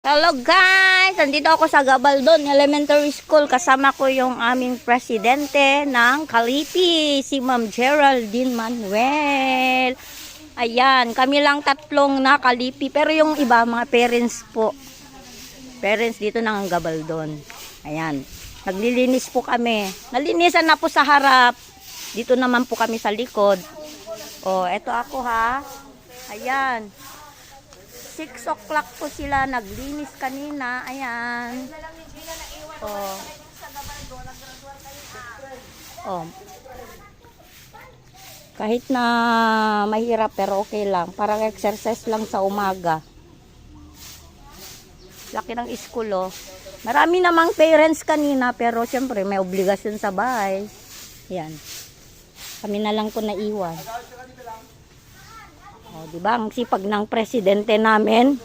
Hello guys! Nandito ako sa Gabaldon Elementary School. Kasama ko yung aming presidente ng Kalipi, si Ma'am Geraldine Manuel. Ayan, kami lang tatlong na Kalipi. Pero yung iba, mga parents po. Parents dito ng Gabaldon. Ayan, naglilinis po kami. Nalinisan na po sa harap. Dito naman po kami sa likod. Oh, eto ako ha. Ayan. 6 o'clock po sila naglinis kanina. Ayan. Oh. Oh. Kahit na mahirap pero okay lang. Parang exercise lang sa umaga. Laki ng school oh. Marami namang parents kanina pero syempre may obligasyon sa bahay. Ayan. Kami na lang po naiwan. Oh, di ba? Ang sipag ng presidente namin.